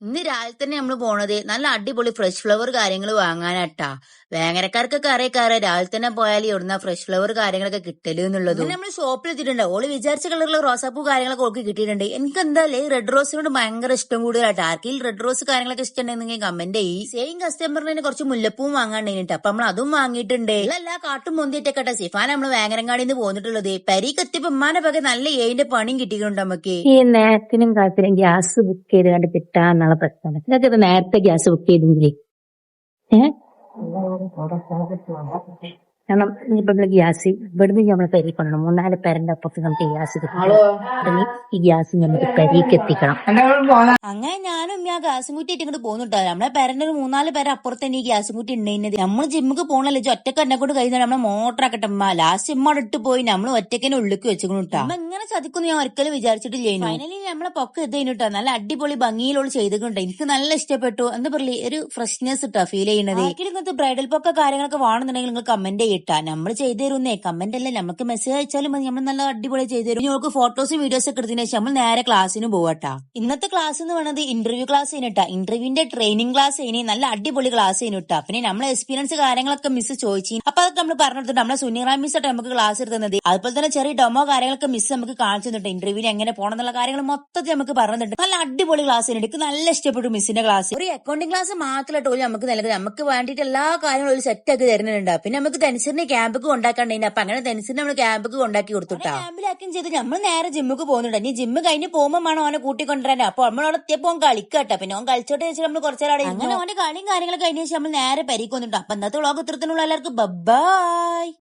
ഇന്ന് രാവിലെ തന്നെ നമ്മള് പോണത് നല്ല അടിപൊളി ഫ്രഷ് ഫ്ലവർ കാര്യങ്ങൾ വാങ്ങാനാട്ടാ. വേങ്ങരക്കാർക്കൊക്കെ അറിയിക്കാറ് രാവിലെ തന്നെ പോയാൽ ഇവിടുന്ന ഫ്രഷ് ഫ്ലവർ കാര്യങ്ങളൊക്കെ കിട്ടല് എന്നുള്ളത്. നമ്മൾ ഷോപ്പിൽ എത്തിയിട്ടുണ്ട്. ഓള് വിചാരിച്ച കളറിലുള്ള റോസാപ്പൂ കാര്യങ്ങളൊക്കെ ഓൾക്ക് കിട്ടിയിട്ടുണ്ട്. എനിക്ക് എന്തായാലും ഈ റെഡ് റോസിനോട് ഭയങ്കര ഇഷ്ടം കൂടുതലായിട്ട്. ആർക്കെങ്കിലും റെഡ് റോസ് കാര്യങ്ങളൊക്കെ ഇഷ്ടമുണ്ടെങ്കിൽ കമന്റ് ചെയ്യും. സെയിം കസ്റ്റമറിന് കുറച്ച് മുല്ലപ്പൂവും വാങ്ങാണ്ടിട്ട് അപ്പൊ നമ്മൾ അതും വാങ്ങിയിട്ടുണ്ട്. എല്ലാ കാട്ടും പൊന്തിയിട്ടൊക്കെ സിഫാൻ നമ്മള് വേങ്ങരങ്ങാടിന്ന് പോന്നിട്ടുള്ളത്. പരിക്ക് എത്തിയപ്പോ ഉമ്മാനെ പകെ നല്ല ഏതിന്റെ പണിയും കിട്ടിയിട്ടുണ്ട് നമുക്ക്. ഈ നേരത്തിനും കാലത്തിനും ഗ്യാസ് ബുക്ക് ചെയ്ത് കണ്ട് കിട്ടാന്നുള്ള പ്രശ്നമാണ്. നിങ്ങൾക്ക് ഇത് നേരത്തെ ഗ്യാസ് ബുക്ക് ചെയ്തെങ്കിലേ കാരണം ഇനിയിപ്പോ ഗ്യാസ് ഇവിടുന്ന് നമ്മളെ പെരി കൊണ്ടണം. 3-4 പേരന്റെ അപ്പുറത്ത് നമുക്ക് ഗ്യാസ് കിട്ടണം. ഈ ഗ്യാസ് നമുക്ക് പെരിക്ക് എത്തിക്കണം. അങ്ങനെ ഞാനും ആ ഗ്യാസും കുറ്റി ഇങ്ങോട്ട് പോകുന്നുട്ടോ. നമ്മളെ പേരന്റെ ഒരു 3-4 പേരെ അപ്പുറത്ത് തന്നെ ഈ ഗ്യാസും കുറ്റി ഉണ്ടായിരുന്നത്. നമ്മള് ജിമ്മിക്ക് പോകണല്ലോ, ഒറ്റക്ക് എന്നെ കൊണ്ട് കഴിയുന്ന നമ്മളെ മോട്ടറാക്കട്ടെ. ലാസ്റ്റ് ഇമ്മ ഇട്ട് പോയി നമ്മൾ ഒറ്റക്കന്നെ ഉള്ളിക്ക് വെച്ചിട്ടാ. ഇങ്ങനെ ചതിക്കുന്നു ഞാൻ ഒരിക്കലും വിചാരിച്ചിട്ടില്ലേനു. ഫൈനലി നമ്മളെ പൊക്ക എത്തിട്ടോ. നല്ല അടിപൊളി ഭംഗിയിലുള്ള ചെയ്തിട്ടുണ്ട്. എനിക്ക് നല്ല ഇഷ്ടപ്പെട്ടു. എന്താ പറയേ, ഒരു ഫ്രഷ്നെസ് ഇട്ടാ ഫീൽ ചെയ്യുന്നത്. ഇങ്ങനത്തെ ബ്രൈഡൽ പൊക്ക കാര്യങ്ങളൊക്കെ വേണമെന്നുണ്ടെങ്കിൽ നിങ്ങൾ കമന്റ് ചെയ്യട്ടാ. നമ്മൾ ചെയ്തു തരുന്നേ. കമന്റ് അല്ലേ, നമുക്ക് മെസ്സേജ് അയച്ചാലും മതി. നമ്മൾ നല്ല അടിപൊളി ചെയ്തു തരും. നിങ്ങൾക്ക് ഫോട്ടോസും വീഡിയോസും ഒക്കെ എടുത്തതിന് ശേഷം നമ്മൾ നേരെ ക്ലാസ്സിന് പോവാട്ടാ. ഇന്നത്തെ ക്ലാസ് എന്ന് പറയുന്നത് ഇന്റർവ്യൂ ക്ലാസ് ചെയ്യട്ടാ. ഇന്റർവ്യൂവിന്റെ ട്രെയിനിങ് ക്ലാസ് ചെയ്യണി. നല്ല അടിപൊളി ക്ലാസ് ചെയ്യട്ടാ. പിന്നെ നമ്മളെ എക്സ്പീരിയൻസ് കാര്യങ്ങളൊക്കെ മിസ് ചോദിച്ചു. അപ്പൊ അതൊക്കെ നമ്മൾ പറഞ്ഞെടുത്തിട്ട് നമ്മളെ സുനിറ മിസ് ആയിട്ട് നമുക്ക് ക്ലാസ് എടുക്കുന്നത്. അതുപോലെ തന്നെ ചെറിയ ഡെമോ കാര്യങ്ങളൊക്കെ മിസ് നമുക്ക് കാണിച്ചു തന്നിട്ട് ഇന്റർവ്യൂവിന് എങ്ങനെ പോകണം എന്നുള്ള കാര്യങ്ങൾ മൊത്തത്തിൽ നമുക്ക് പറഞ്ഞിട്ടുണ്ട്. നല്ല അടിപൊളി ക്ലാസ് ചെയ്യണം. എനിക്ക് നല്ല ഇഷ്ടപ്പെട്ടു മിസ്സിന്റെ ക്ലാസ്. ഒരു അക്കൗണ്ടിംഗ് ക്ലാസ് മാത്രമായിട്ട് നമുക്ക് നൽകുന്നത്. നമുക്ക് വേണ്ടിയിട്ട് എല്ലാ കാര്യങ്ങളും ഒരു സെറ്റ് ആക്കി തരുന്നുണ്ട്. പിന്നെ നമുക്ക് ടെൻസിനെ ക്യാമ്പൊക്കെ ഉണ്ടാക്കാണ്ടായിരുന്നു. അപ്പൊ അങ്ങനെ ടെൻസിനെ നമ്മൾ ക്യാമ്പൊക്കെ ഉണ്ടാക്കി കൊടുത്തിട്ടാ. ക്യാമ്പിലാക്കുകയും ചെയ്ത് നമ്മൾ നേരെ ജിമ്മുക്ക് പോകുന്നുണ്ട്. ഇനി ജിമ്മ് കഴിഞ്ഞ് പോകുമ്പോൾ അവനെ കൂട്ടിക്കൊണ്ടുവരാൻ. അപ്പൊ നമ്മളവിടെ എത്തിയപ്പോ ഓൻ കളിക്കട്ടെ. പിന്നെ ഓൻ കളിച്ചോട്ട് വെച്ചാൽ നമ്മൾ കുറച്ചേരം അങ്ങനെ ഓന്റെ കളിയും കാര്യങ്ങളൊക്കെ കഴിഞ്ഞ ശേഷം നമ്മൾ നേരെ പരിക്കൊന്നിട്ടോ. അപ്പൊ ഇന്നത്തെ വ്ളോഗ് ഇത്രത്തിനുള്ള എല്ലാവർക്കും ബൈ.